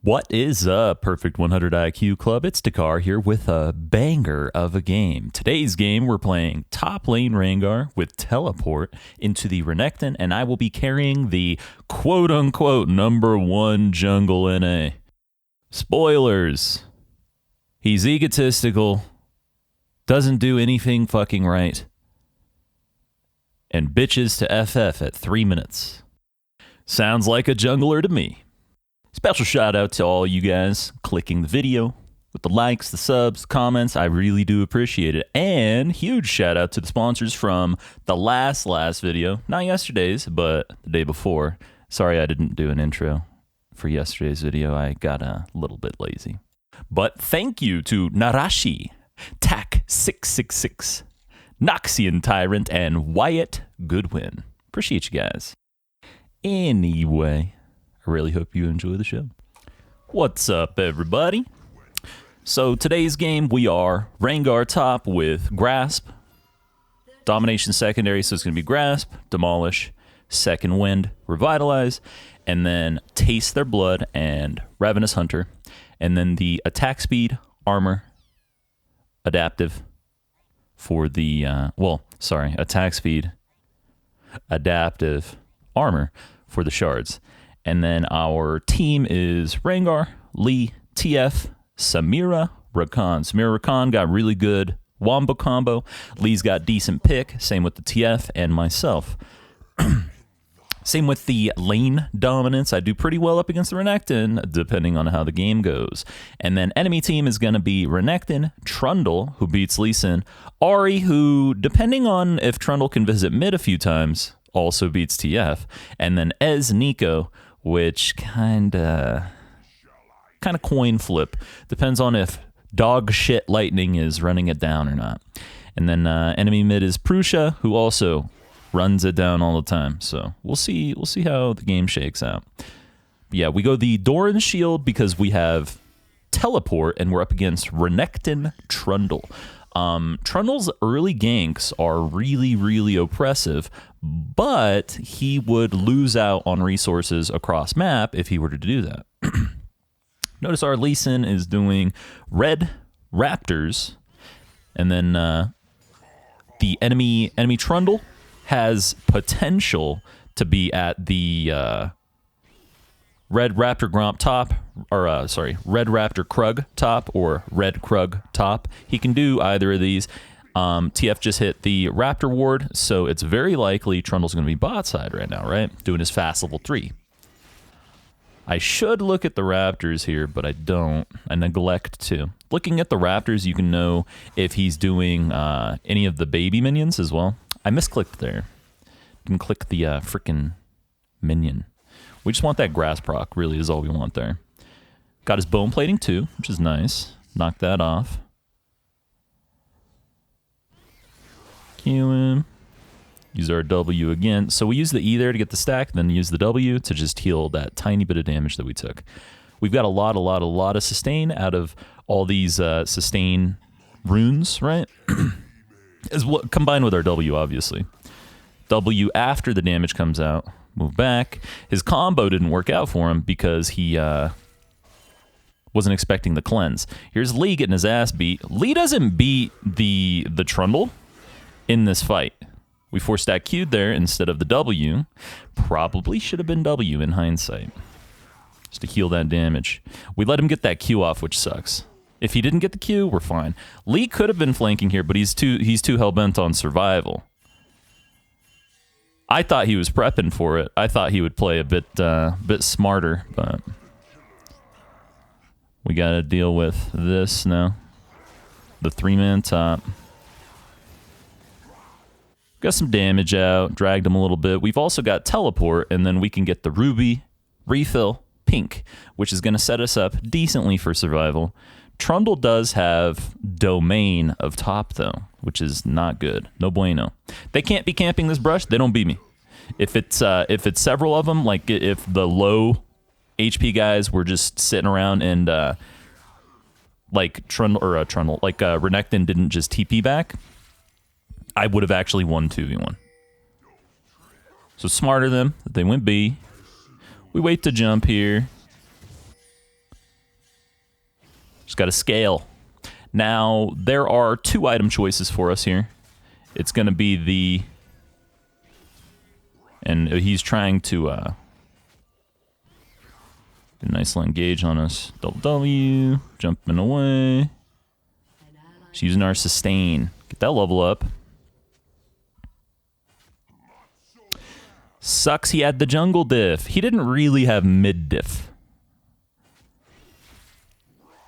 What is up, Perfect 100 IQ Club? It's Dekar here with a banger of a game. Today's game, we're playing top lane rengar with teleport into the Renekton, and I will be carrying the quote-unquote #1 jungle NA. Spoilers. He's egotistical, doesn't do anything fucking right, and bitches to FF at 3 minutes. Sounds like a jungler to me. Special shout out to all you guys clicking the video with the likes, the subs, the comments. I really do appreciate it. And huge shout out to the sponsors from the last video. Not yesterday's, but the day before. Sorry I didn't do an intro for yesterday's video. I got a little bit lazy. But thank you to Narashi, Tak666, Noxian Tyrant, and Wyatt Goodwin. Appreciate you guys. Anyway, I really hope you enjoy the show. What's up, everybody? So today's game, we are rengar top with Grasp, Domination secondary, so it's going to be Grasp, Demolish, Second Wind, Revitalize, and then Taste Their Blood and Ravenous Hunter, and then the attack speed, armor, adaptive for the, attack speed, adaptive, armor for the shards. And then our team is Rengar, Lee, TF, Samira, Rakan. Samira Rakan got really good wombo combo. Lee's got decent pick. Same with the TF and myself. Same with the lane dominance. I do pretty well up against the Renekton, depending on how the game goes. And then enemy team is going to be Renekton, Trundle, who beats Lee Sin, Ahri, who, depending on if Trundle can visit mid a few times, also beats TF, and then Nico, which kind of coin flip. Depends on if dog shit lightning is running it down or not. And then enemy mid is Prussia, who also runs it down all the time. So we'll see how the game shakes out. But yeah, we go the Doran Shield because we have teleport and we're up against Renekton Trundle. Trundle's early ganks are really, really oppressive, but he would lose out on resources across map if he were to do that. Notice our Lee Sin is doing red Raptors, and then the enemy Trundle has potential to be at the Red Raptor Gromp top, or Red Raptor Krug top, or Red Krug top. He can do either of these. TF just hit the Raptor ward, so it's very likely Trundle's going to be bot side right now, right? Doing his fast level 3. I should look at the Raptors here, but I don't. I neglect to. Looking at the Raptors, you can know if he's doing any of the baby minions as well. I misclicked there. Didn't click the frickin' minion. We just want that grass proc, really, is all we want there. Got his bone plating too, which is nice. Knock that off. Q him. Use our W again. So we use the E there to get the stack, then use the W to just heal that tiny bit of damage that we took. We've got a lot of sustain out of all these sustain runes, right? As what combined with our W, obviously. W after the damage comes out. Move back. His combo didn't work out for him because he wasn't expecting the cleanse. Here's Lee getting his ass beat. Lee doesn't beat the Trundle in this fight. We 4-stack Q'd there instead of the W. Probably should have been W in hindsight, just to heal that damage. We let him get that Q off, which sucks. If he didn't get the Q, we're fine. Lee could have been flanking here, but he's too hell-bent on survival. I thought he was prepping for it. I thought he would play a bit smarter, but we got to deal with this now. The 3-man top. Got some damage out, dragged him a little bit. We've also got teleport, and then we can get the Ruby, refill, pink, which is going to set us up decently for survival. Trundle does have domain of top, though, which is not good. No bueno. They can't be camping this brush. They don't beat me. If it's several of them, like if the low HP guys were just sitting around and Renekton didn't just TP back, I would have actually won 2v1. So smarter them that they went B. We wait to jump here. Just got to scale. Now, there are 2 item choices for us here. It's going to be the... And he's trying to... get a nice little engage on us. Double W. Jumping away. Just using our sustain. Get that level up. Sucks he had the jungle diff. He didn't really have mid diff.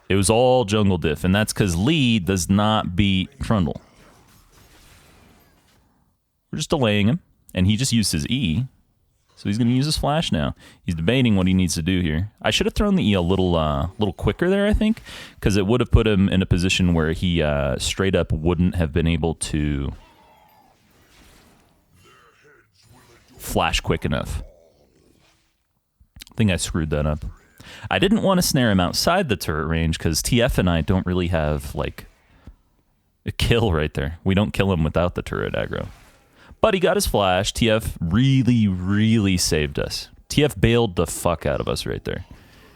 It was all jungle diff, and that's because Lee does not beat Trundle. We're just delaying him, and he just used his E, so he's going to use his flash now. He's debating what he needs to do here. I should have thrown the E a little quicker there, I think, because it would have put him in a position where he straight up wouldn't have been able to flash quick enough. I think I screwed that up. I didn't want to snare him outside the turret range because TF and I don't really have, like, a kill right there. We don't kill him without the turret aggro. But he got his flash. TF really, really saved us. TF bailed the fuck out of us right there.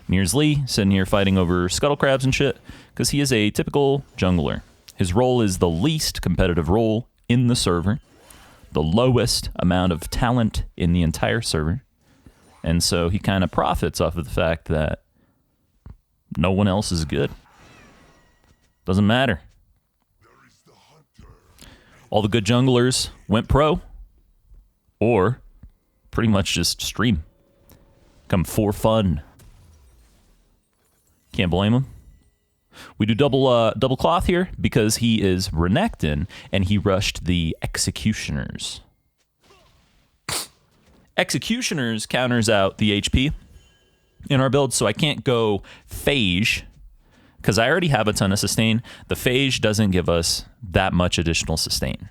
And here's Lee sitting here fighting over scuttle crabs and shit because he is a typical jungler. His role is the least competitive role in the server. The lowest amount of talent in the entire server. And so he kind of profits off of the fact that no one else is good. Doesn't matter. All the good junglers went pro. Or pretty much just stream. Come for fun. Can't blame him. We do double cloth here because he is Renekton and he rushed the Executioners. Executioners counters out the HP in our build, so I can't go Phage because I already have a ton of sustain. The Phage doesn't give us that much additional sustain.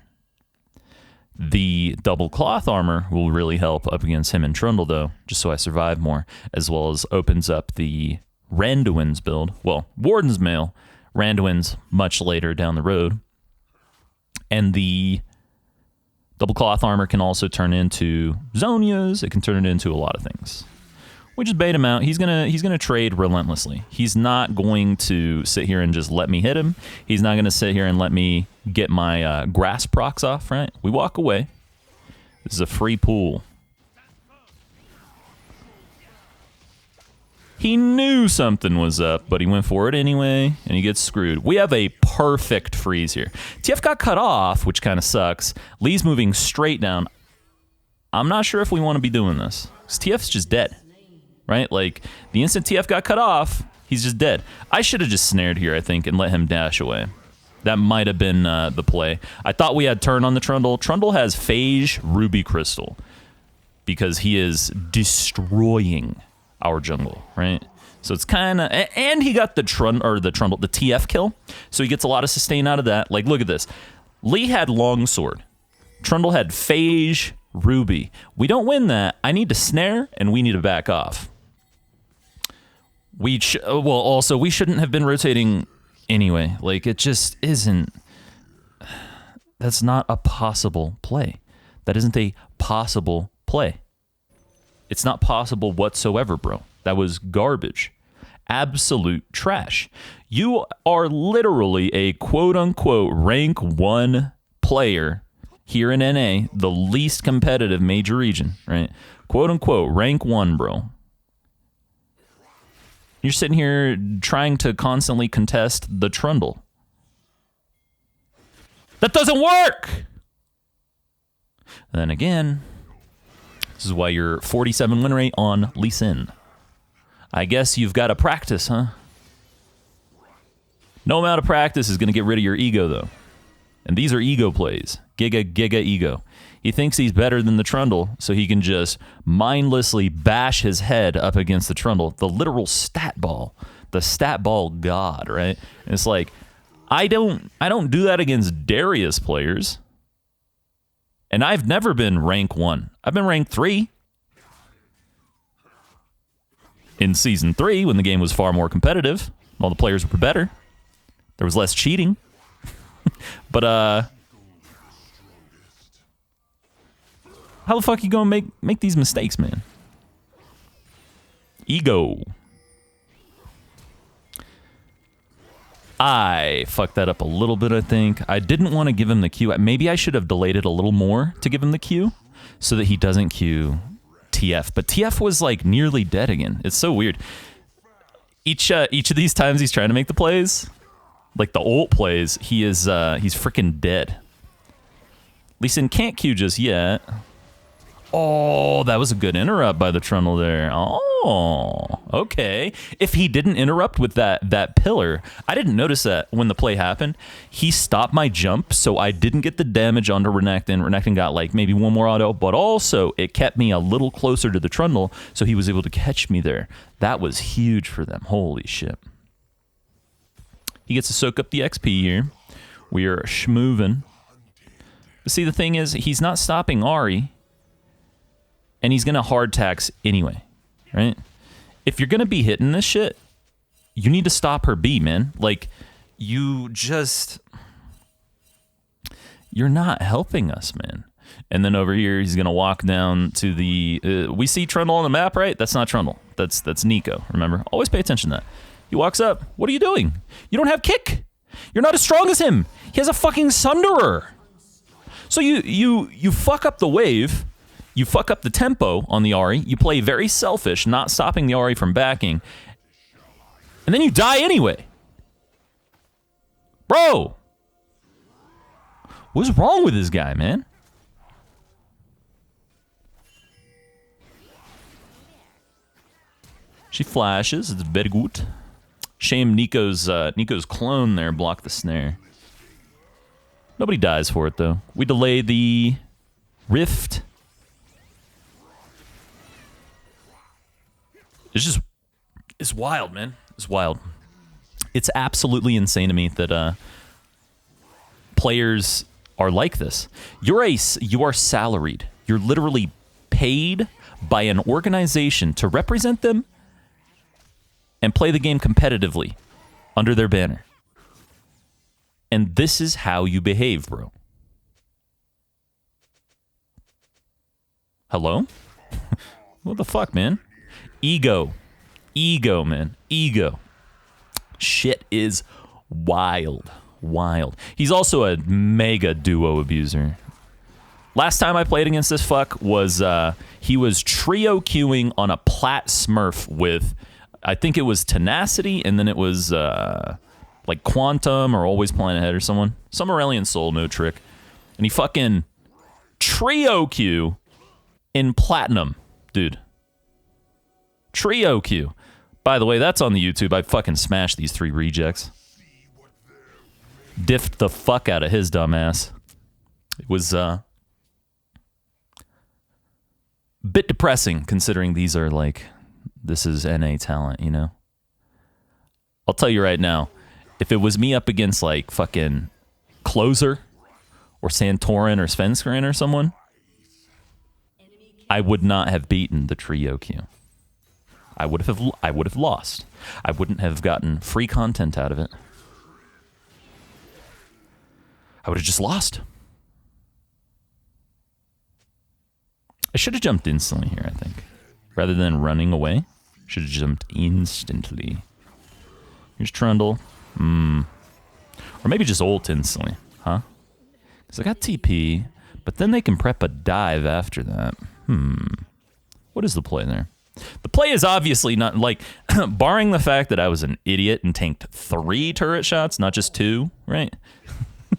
The double cloth armor will really help up against him and Trundle, though, just so I survive more, as well as opens up the Randuin's build. Well, Warden's Mail, Randuin's much later down the road. And the double cloth armor can also turn into Zonias. It can turn it into a lot of things. We just bait him out. He's gonna trade relentlessly. He's not going to sit here and just let me hit him. He's not gonna sit here and let me get my grass procs off, right? We walk away. This is a free pool. He knew something was up, but he went for it anyway, and he gets screwed. We have a perfect freeze here. TF got cut off, which kind of sucks. Lee's moving straight down. I'm not sure if we want to be doing this, because TF's just dead, right? Like, the instant TF got cut off, he's just dead. I should have just snared here, I think, and let him dash away. That might have been the play. I thought we had turn on the Trundle. Trundle has Phage Ruby Crystal, because he is destroying our jungle, right? So it's kind of, and he got the Trundle, the TF kill, so he gets a lot of sustain out of that. Like, look at this. Lee had Longsword. Trundle had Phage Ruby. We don't win that. I need to snare, and we need to back off. Well, also, we shouldn't have been rotating anyway. Like, it just isn't. That's not a possible play. That isn't a possible play. It's not possible whatsoever, bro. That was garbage. Absolute trash. You are literally a quote-unquote rank 1 player here in NA, the least competitive major region, right? Quote-unquote rank 1, bro. You're sitting here trying to constantly contest the Trundle. That doesn't work! Then again, this is why you're 47 win rate on Lee Sin. I guess you've got to practice, huh? No amount of practice is going to get rid of your ego, though. And these are ego plays. Giga ego. He thinks he's better than the Trundle, so he can just mindlessly bash his head up against the Trundle. The literal stat ball. The stat ball god, right? And it's like, I don't do that against Darius players. And I've never been rank 1. I've been rank 3. In Season 3, when the game was far more competitive, all the players were better. There was less cheating. But, how the fuck you gonna make these mistakes, man? Ego. I fucked that up a little bit, I think. I didn't want to give him the Q. Maybe I should have delayed it a little more to give him the Q so that he doesn't Q TF. But TF was like nearly dead again. It's so weird. Each of these times he's trying to make the plays, like the ult plays, he's freaking dead. Lee Sin can't Q just yet. Oh, that was a good interrupt by the Trundle there. Oh, okay. If he didn't interrupt with that pillar, I didn't notice that when the play happened. He stopped my jump, so I didn't get the damage onto Renekton. Renekton got like maybe one more auto, but also it kept me a little closer to the Trundle, so he was able to catch me there. That was huge for them. Holy shit. He gets to soak up the XP here. We are schmoovin'. But see, the thing is, he's not stopping Ahri. And he's going to hard tax anyway, right? If you're going to be hitting this shit, you need to stop her B, man. Like, you're not helping us, man. And then over here, he's going to walk down to the... we see Trundle on the map, right? That's not Trundle. That's Nico, remember? Always pay attention to that. He walks up. What are you doing? You don't have kick. You're not as strong as him. He has a fucking Sunderer. So you fuck up the wave... You fuck up the tempo on the Ahri. You play very selfish, not stopping the Ahri from backing. And then you die anyway. Bro! What's wrong with this guy, man? She flashes. It's very good. Shame Nico's clone there blocked the snare. Nobody dies for it, though. We delay the Rift. It's wild, man. It's wild. It's absolutely insane to me that players are like this. You are salaried. You're literally paid by an organization to represent them and play the game competitively under their banner. And this is how you behave, bro. Hello? What the fuck, man? Ego, man, ego. Shit is wild. He's also a mega duo abuser. Last time I played against this fuck was, he was trio queuing on a plat smurf with, I think it was Tenacity, and then it was, like Quantum, or Always Playing Ahead, or someone. Some Aurelion Soul, no trick. And he fucking trio queue in Platinum, dude. Trio Q. By the way, that's on the YouTube. I fucking smashed these 3 rejects. Diffed the fuck out of his dumbass. It was a bit depressing considering these are like, this is NA talent, you know? I'll tell you right now, if it was me up against like fucking Closer or Santorin or Svenskeren or someone, I would not have beaten the Trio Q. I would have lost. I wouldn't have gotten free content out of it. I would have just lost. I should have jumped instantly here, I think. Rather than running away, should have jumped instantly. Here's Trundle. Or maybe just ult instantly, huh? Because I got TP, but then they can prep a dive after that. What is the play there? The play is obviously not, like, barring the fact that I was an idiot and tanked 3 turret shots, not just 2, right?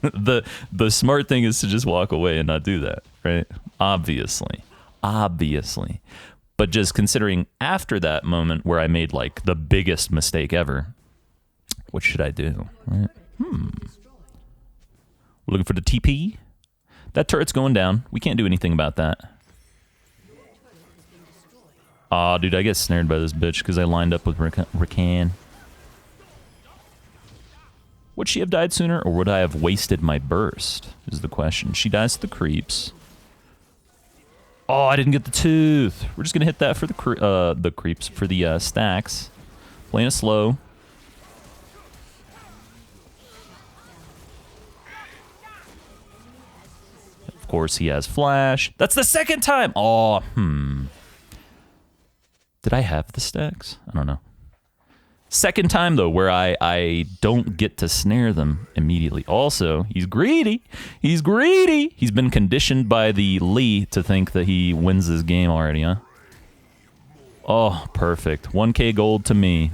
The smart thing is to just walk away and not do that, right? Obviously. But just considering after that moment where I made, like, the biggest mistake ever, what should I do, right? We're looking for the TP. That turret's going down. We can't do anything about that. Aw, dude, I get snared by this bitch because I lined up with Rakan. Would she have died sooner, or would I have wasted my burst, is the question. She dies to the creeps. Oh, I didn't get the tooth. We're just going to hit that for the creeps, for the stacks. Playing it slow. Of course, he has flash. That's the second time! Oh, Did I have the stacks? I don't know. Second time, though, where I don't get to snare them immediately. Also, he's greedy. He's greedy. He's been conditioned by the Lee to think that he wins this game already, huh? Oh, perfect. 1K gold to me.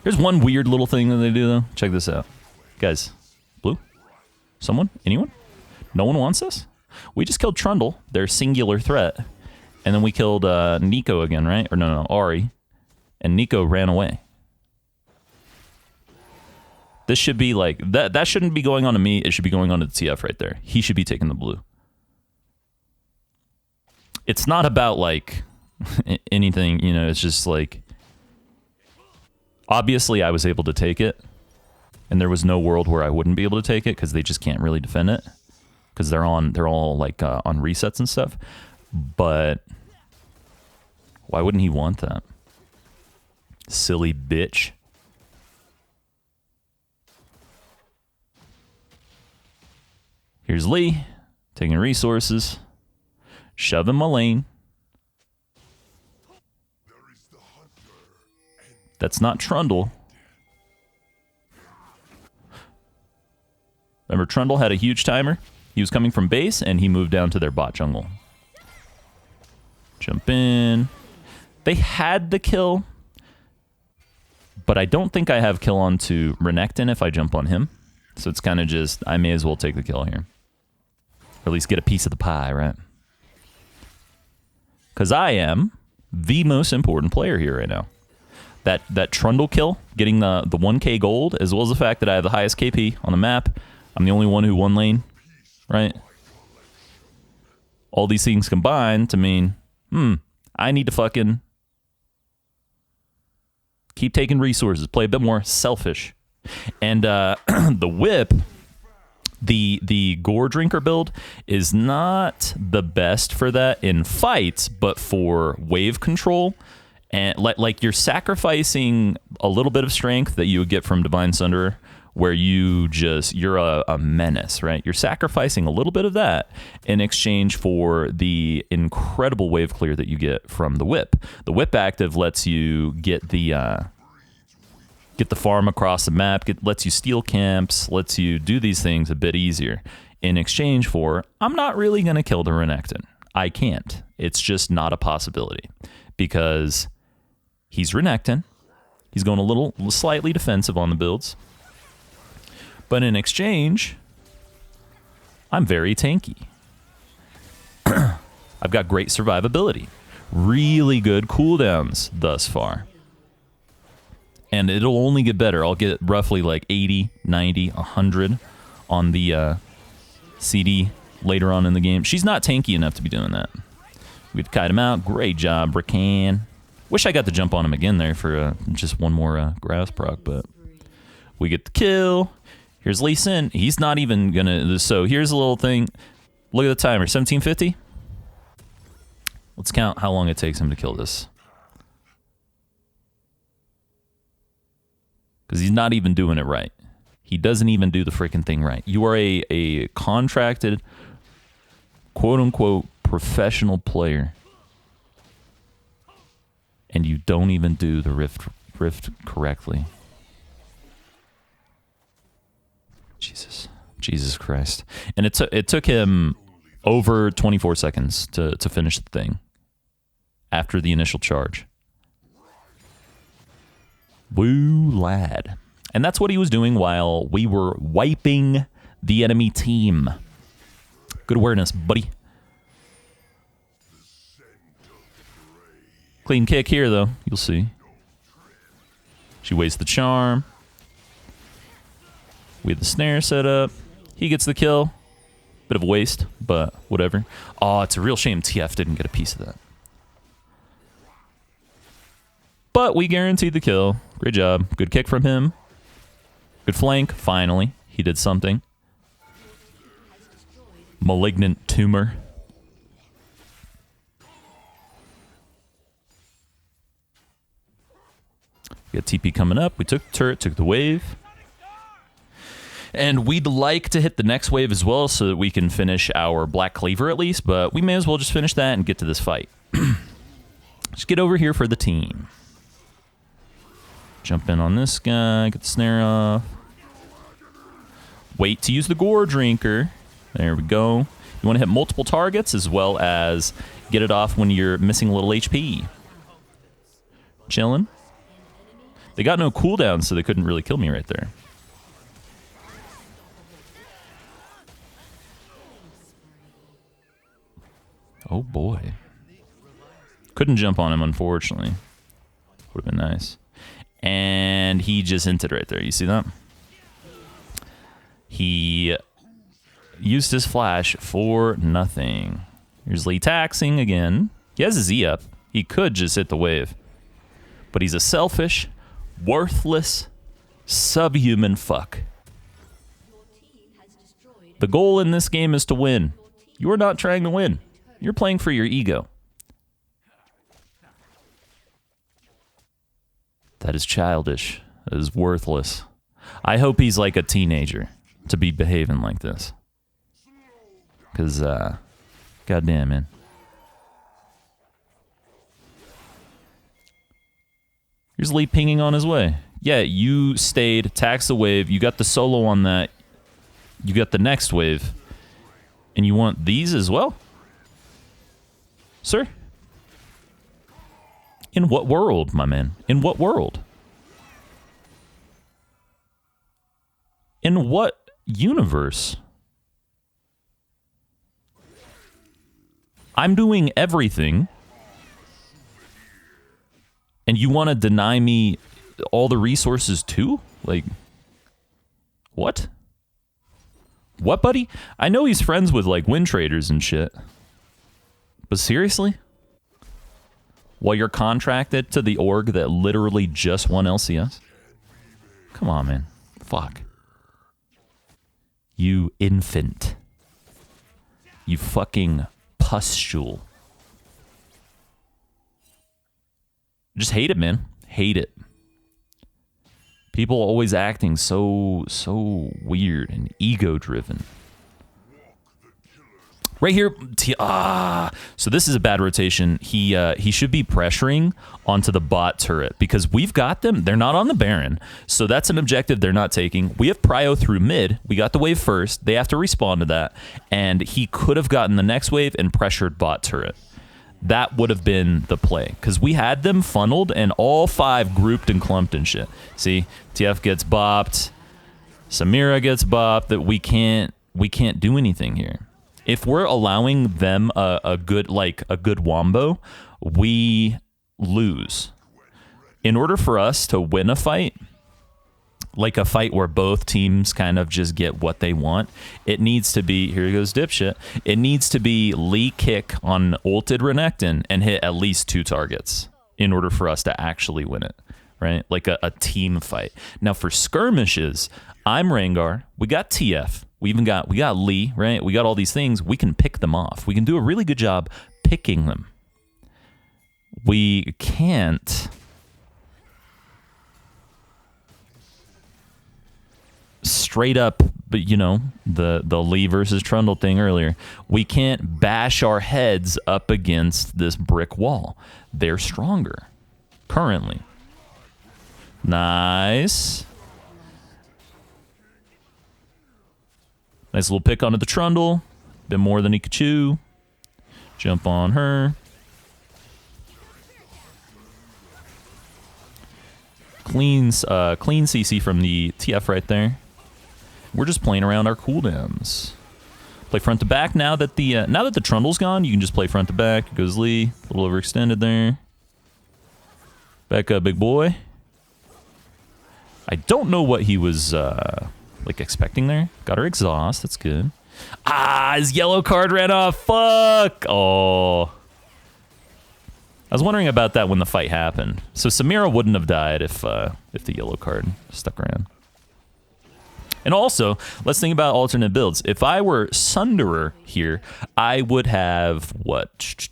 Here's one weird little thing that they do, though. Check this out. Guys, blue? Someone? Anyone? No one wants this? We just killed Trundle, their singular threat. And then we killed Nico again, right? Or no, Ari. And Nico ran away. This should be like... That shouldn't be going on to me. It should be going on to the TF right there. He should be taking the blue. It's not about, like... anything, you know, it's just like... Obviously, I was able to take it. And there was no world where I wouldn't be able to take it, because they just can't really defend it. Because they're all, like, on resets and stuff. But... why wouldn't he want that? Silly bitch. Here's Lee, taking resources. Shoving my lane. That's not Trundle. Remember, Trundle had a huge timer. He was coming from base, and he moved down to their bot jungle. Jump in. They had the kill, but I don't think I have kill on to Renekton if I jump on him. So it's kind of just, I may as well take the kill here. Or at least get a piece of the pie, right? Because I am the most important player here right now. That Trundle kill, getting the 1K gold, as well as the fact that I have the highest KP on the map. I'm the only one who won lane, right? All these things combined to mean, I need to fucking keep taking resources, play a bit more selfish. And the whip, the gore drinker build is not the best for that in fights, but for wave control. And like you're sacrificing a little bit of strength that you would get from Divine Sunderer, where you're a menace, right? You're sacrificing a little bit of that in exchange for the incredible wave clear that you get from the whip. The whip active lets you get the farm across the map, lets you steal camps, lets you do these things a bit easier. In exchange for, I'm not really going to kill the Renekton. I can't. It's just not a possibility. Because he's Renekton. He's going a little slightly defensive on the builds. But in exchange, I'm very tanky. I've got great survivability. Really good cooldowns thus far. And it'll only get better. I'll get roughly like 80, 90, 100 on the CD later on in the game. She's not tanky enough to be doing that. We'd kite him out. Great job, Rakan. Wish I got to jump on him again there for just one more grass proc, but we get the kill. Here's Lee Sin. He's not even gonna... So here's a little thing. Look at the timer. 1750. Let's count how long it takes him to kill this. Because he's not even doing it right. He doesn't even do the freaking thing right. You are a contracted, quote-unquote, professional player. And you don't even do the rift correctly. Jesus Christ. And it took him over 24 seconds to finish the thing after the initial charge. Woo, lad. And that's what he was doing while we were wiping the enemy team. Good awareness, buddy. Clean kick here, though. You'll see. She wastes the charm. We have the snare set up. He gets the kill. Bit of a waste, but whatever. Oh, it's a real shame TF didn't get a piece of that. But we guaranteed the kill. Great job. Good kick from him. Good flank. Finally, he did something. Malignant tumor. We got TP coming up. We took the turret, took the wave. And we'd like to hit the next wave as well so that we can finish our Black Cleaver at least, but we may as well just finish that and get to this fight. Just get over here for the team. Jump in on this guy. Get the snare off. Wait to use the gore drinker. There we go. You want to hit multiple targets as well as get it off when you're missing a little HP. Chilling. They got no cooldown, so they couldn't really kill me right there. Oh boy. Couldn't jump on him, unfortunately. Would have been nice. And he just hinted right there. You see that? He used his flash for nothing. Here's Lee taxing again. He has his E up. He could just hit the wave. But he's a selfish, worthless, subhuman fuck. The goal in this game is to win. You're not trying to win. You're playing for your ego. That is childish. That is worthless. I hope he's like a teenager to be behaving like this. Because, goddamn, man. Here's Lee pinging on his way. Yeah, you stayed, tax the wave, you got the solo on that, you got the next wave, and you want these as well? Sir? In what world, my man? In what world? In what universe? I'm doing everything, and you want to deny me all the resources too? Like, what? What, buddy? I know he's friends with, like, win traders and shit. But seriously? While you're contracted to the org that literally just won LCS? Come on, man. Fuck. You infant. You fucking pustule. Just hate it, man. Hate it. People always acting so weird and ego-driven. Right here, so this is a bad rotation. He should be pressuring onto the bot turret because we've got them. They're not on the Baron, so that's an objective they're not taking. We have prio through mid. We got the wave first. They have to respond to that, and he could have gotten the next wave and pressured bot turret. That would have been the play because we had them funneled and all five grouped and clumped and shit. See, TF gets bopped, Samira gets bopped. That we can't do anything here. If we're allowing them a good wombo, we lose. In order for us to win a fight, like a fight where both teams kind of just get what they want, it needs to be, here goes dipshit, it needs to be Lee kick on ulted Renekton and hit at least 2 targets in order for us to actually win it, right? Like a team fight. Now for skirmishes, I'm Rengar, we got TF, we got Lee, right? We got all these things, we can pick them off. We can do a really good job picking them. We can't straight up, but you know, the Lee versus Trundle thing earlier. We can't bash our heads up against this brick wall. They're stronger currently. Nice. Nice little pick onto the Trundle. Bit more than he could chew. Jump on her. Clean CC from the TF right there. We're just playing around our cooldowns. Play front to back now that the Trundle's gone. You can just play front to back. Goes Lee, a little overextended there. Back up, big boy. I don't know what he was like expecting there. Got her exhaust. That's good. His yellow card ran off. Fuck. Oh. I was wondering about that when the fight happened. So Samira wouldn't have died if the yellow card stuck around. And also, let's think about alternate builds. If I were Sunderer here, I would have, what,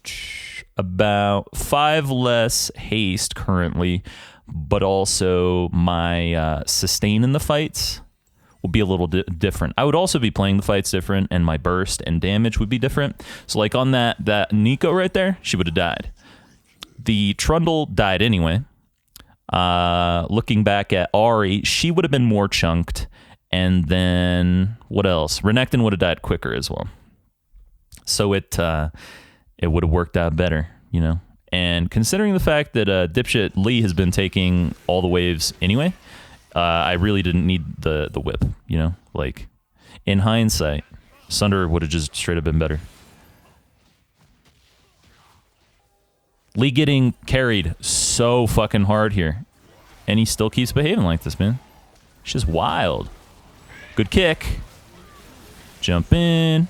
about 5 less haste currently, but also my sustain in the fights will be a little different. I would also be playing the fights different, and my burst and damage would be different. So like on that Nico right there, she would have died. The Trundle died anyway. Looking back at Ari, she would have been more chunked. And then what else? Renekton would have died quicker as well. So it would have worked out better, you know? And considering the fact that dipshit Lee has been taking all the waves anyway, I really didn't need the whip, you know? Like, in hindsight, Sunder would have just straight up been better. Lee getting carried so fucking hard here. And he still keeps behaving like this, man. It's just wild. Good kick. Jump in.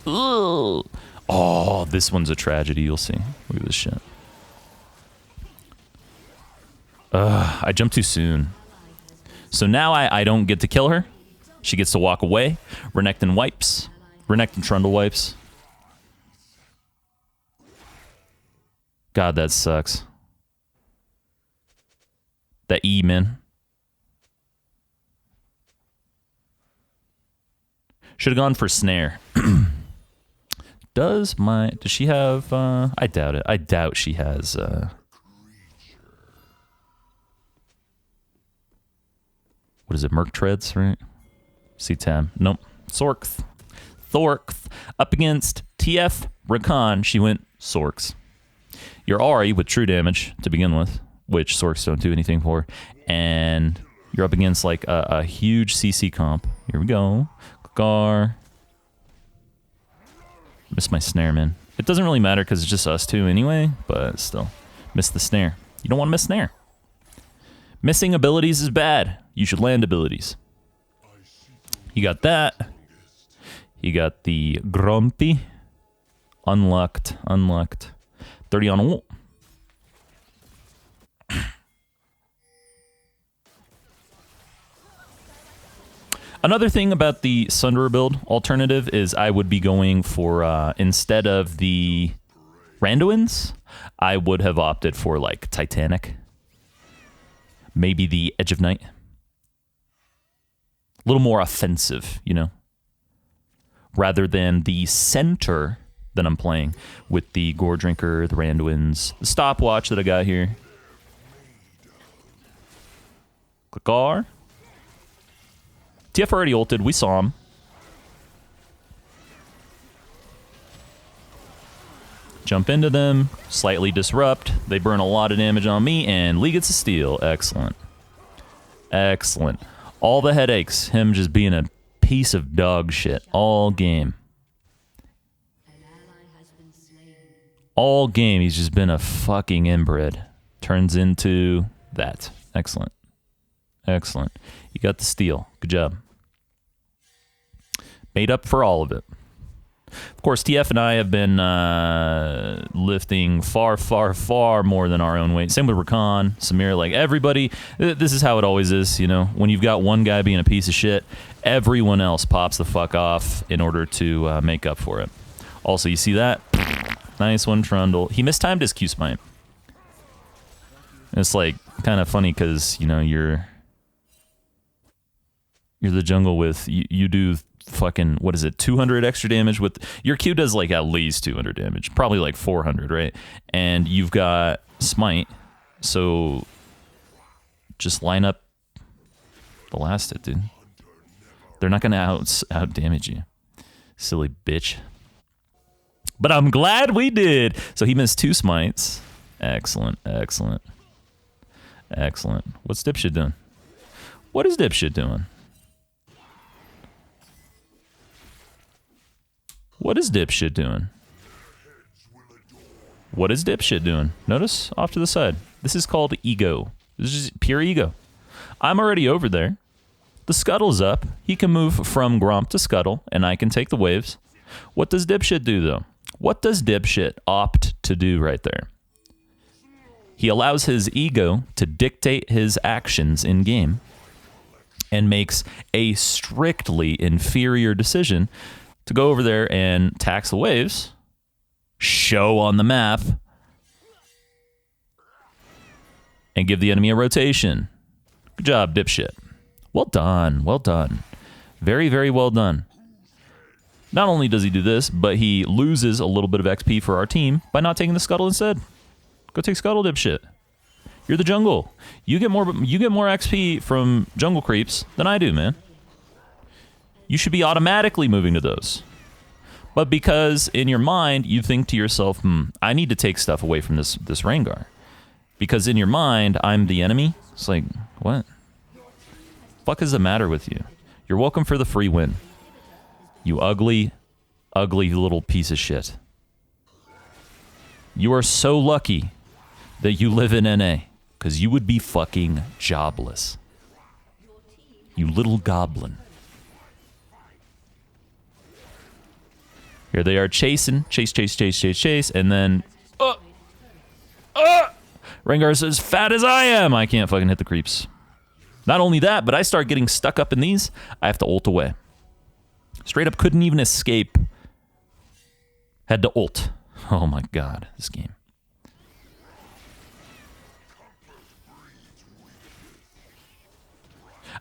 Ugh. Oh, this one's a tragedy. You'll see. Look at this shit. I jumped too soon. So now I don't get to kill her. She gets to walk away. Renekton wipes. Renekton Trundle wipes. God, that sucks. That E, man. Should have gone for snare. Does she have, I doubt it. I doubt she has, what is it, Merc Treads, right? C-Tab. Nope. Sorkth. Thorkth. Up against TF Rakan, she went Sorks. You're Ari with true damage to begin with, which Sorks don't do anything for. And you're up against like a huge CC comp. Here we go. Gar. Missed my snare, man. It doesn't really matter because it's just us two anyway, but still. Missed the snare. You don't want to miss snare. Missing abilities is bad. You should land abilities. You got that. You got the Grumpy. Unlocked. Unlocked. 30 on ult. Another thing about the Sunderer build alternative is I would be going for, instead of the Randuins, I would have opted for, like, Titanic. Maybe the Edge of Night. A little more offensive, you know? Rather than the center that I'm playing with the Gore Drinker, the Randuins, the stopwatch that I got here. Click R. TF already ulted. We saw him. Jump into them. Slightly disrupt. They burn a lot of damage on me, and Lee gets a steal. Excellent. Excellent. All the headaches. Him just being a piece of dog shit all game. All game, he's just been a fucking inbred. Turns into that. Excellent. Excellent. You got the steal. Good job. Made up for all of it. Of course, TF and I have been lifting far, far, far more than our own weight. Same with Rakan, Samir, like everybody. This is how it always is, you know. When you've got one guy being a piece of shit, everyone else pops the fuck off in order to make up for it. Also, you see that? Nice one, Trundle. He mistimed his Q-Smite. It's like kind of funny because, you know, you're the jungle with, you do fucking, what is it, 200 extra damage with, your Q does like at least 200 damage, probably like 400, right? And you've got Smite, so just line up the last hit, dude. They're not gonna out damage you, silly bitch. But I'm glad we did. So he missed 2 smites. Excellent, excellent, excellent. What's Dipshit doing? What is Dipshit doing? What is Dipshit doing? What is Dipshit doing? Notice off to the side. This is called ego. This is just pure ego. I'm already over there. The Scuttle's up. He can move from Gromp to Scuttle, and I can take the waves. What does Dipshit do, though? What does Dipshit opt to do right there? He allows his ego to dictate his actions in-game and makes a strictly inferior decision to go over there and tax the waves, show on the map, and give the enemy a rotation. Good job, Dipshit. Well done, well done. Very, very well done. Not only does he do this, but he loses a little bit of XP for our team by not taking the Scuttle instead. Go take Scuttle, Dipshit. You're the jungle. You get more XP from jungle creeps than I do, man. You should be automatically moving to those. But because in your mind you think to yourself, I need to take stuff away from this rengar. Because in your mind, I'm the enemy. It's like, what? Fuck is the matter with you? You're welcome for the free win. You ugly, ugly little piece of shit. You are so lucky that you live in NA, because you would be fucking jobless. You little goblin. Here they are chasing. Chase, and then... Rengar's as fat as I am. I can't fucking hit the creeps. Not only that, but I start getting stuck up in these. I have to ult away. Straight up couldn't even escape. Had to ult. Oh my god, this game.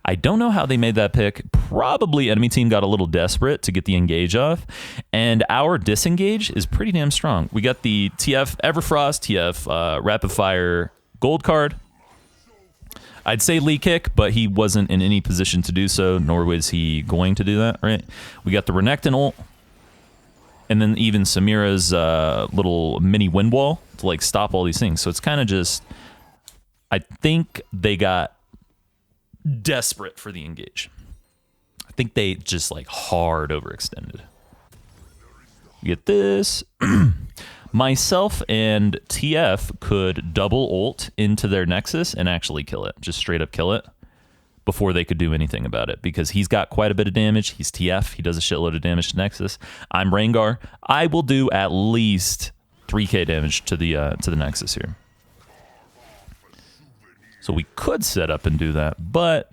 I don't know how they made that pick. Probably enemy team got a little desperate to get the engage off. And our disengage is pretty damn strong. We got the TF Everfrost, TF Rapid Fire gold card. I'd say Lee Kick, but he wasn't in any position to do so, nor was he going to do that, right? We got the Renekton ult. And then even Samira's little mini wind wall to like stop all these things. So it's kind of just... I think they got desperate for the engage. I think they just like hard overextended. You get this. Myself and TF could double ult into their Nexus and actually kill it. Just straight up kill it before they could do anything about it, because he's got quite a bit of damage. He's TF. He does a shitload of damage to Nexus. I'm Rengar. I will do at least 3k damage to the Nexus here. So we could set up and do that, but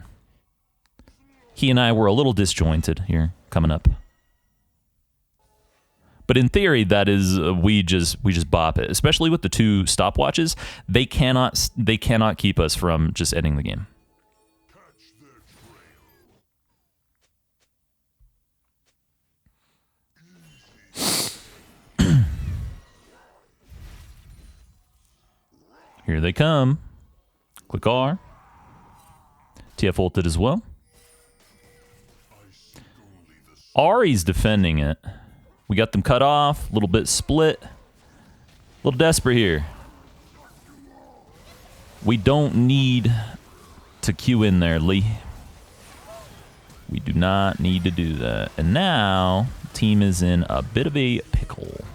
he and I were a little disjointed here coming up. But in theory, that is we just bop it, especially with the 2 stopwatches. They cannot keep us from just ending the game. Here they come. Click R. TF ulted as well. Ahri's defending it. We got them cut off. A little bit split. A little desperate here. We don't need to queue in there, Lee. We do not need to do that. And now, the team is in a bit of a pickle.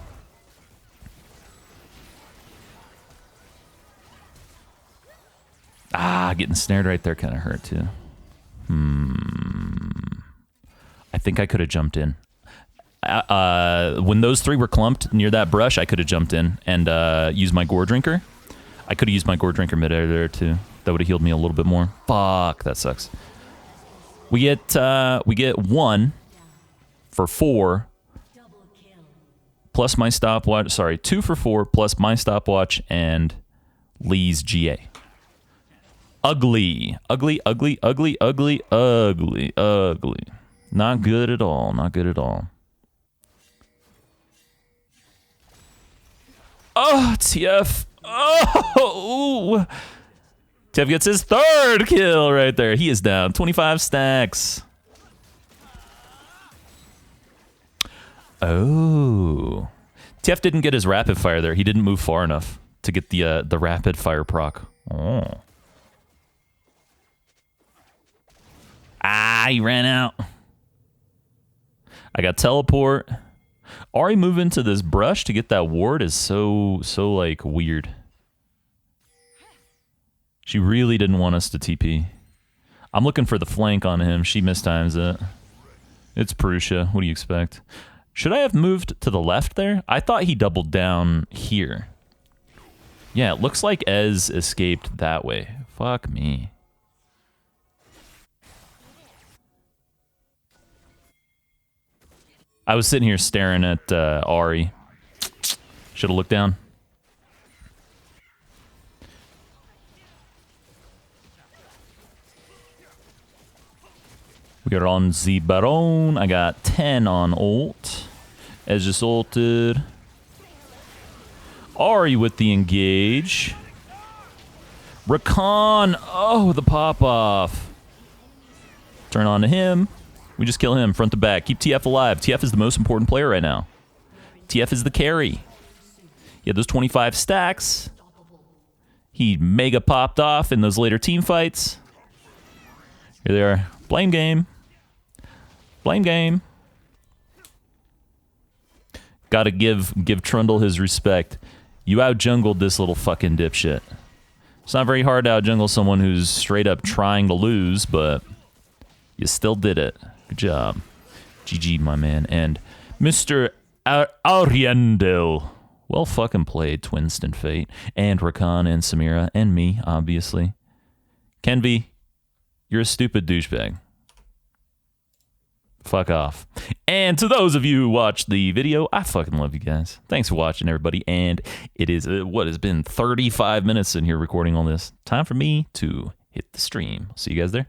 Getting snared right there kind of hurt too. I think I could have jumped in. When those 3 were clumped near that brush, I could have jumped in and used my Gore Drinker. I could have used my Gore Drinker mid-air there too. That would have healed me a little bit more. Fuck, that sucks. We get 1 for 4 plus my stopwatch. Sorry, 2 for 4 plus my stopwatch and Lee's GA. Ugly. Ugly, ugly, ugly, ugly, ugly, ugly. Not good at all. Not good at all. Oh, TF. Oh, ooh. TF gets his 3rd kill right there. He is down 25 stacks. Oh. TF didn't get his rapid fire there. He didn't move far enough to get the rapid fire proc. Oh. He ran out. I got teleport. Ahri move into this brush to get that ward is so like weird. She really didn't want us to TP. I'm looking for the flank on him. She mistimes it. It's Purusha. What do you expect? Should I have moved to the left there? I thought he doubled down here. Yeah, it looks like Ez escaped that way. Fuck me. I was sitting here staring at Ahri. Should have looked down. We got on the Baron. I got 10 on ult. Ez just ulted. Ahri with the engage. Rakan! Oh, the pop-off. Turn on to him. We just kill him front to back. Keep TF alive. TF is the most important player right now. TF is the carry. He had those 25 stacks. He mega popped off in those later team fights. Here they are. Blame game. Blame game. Gotta give Trundle his respect. You out-jungled this little fucking dipshit. It's not very hard to out-jungle someone who's straight up trying to lose, but you still did it. Good job. GG, my man. And Mr. Ariandel. Well fucking played, Twinston Fate. And Rakan and Samira. And me, obviously. Kenvi, you're a stupid douchebag. Fuck off. And to those of you who watched the video, I fucking love you guys. Thanks for watching, everybody. And it is, what has been 35 minutes in here recording all this. Time for me to hit the stream. See you guys there.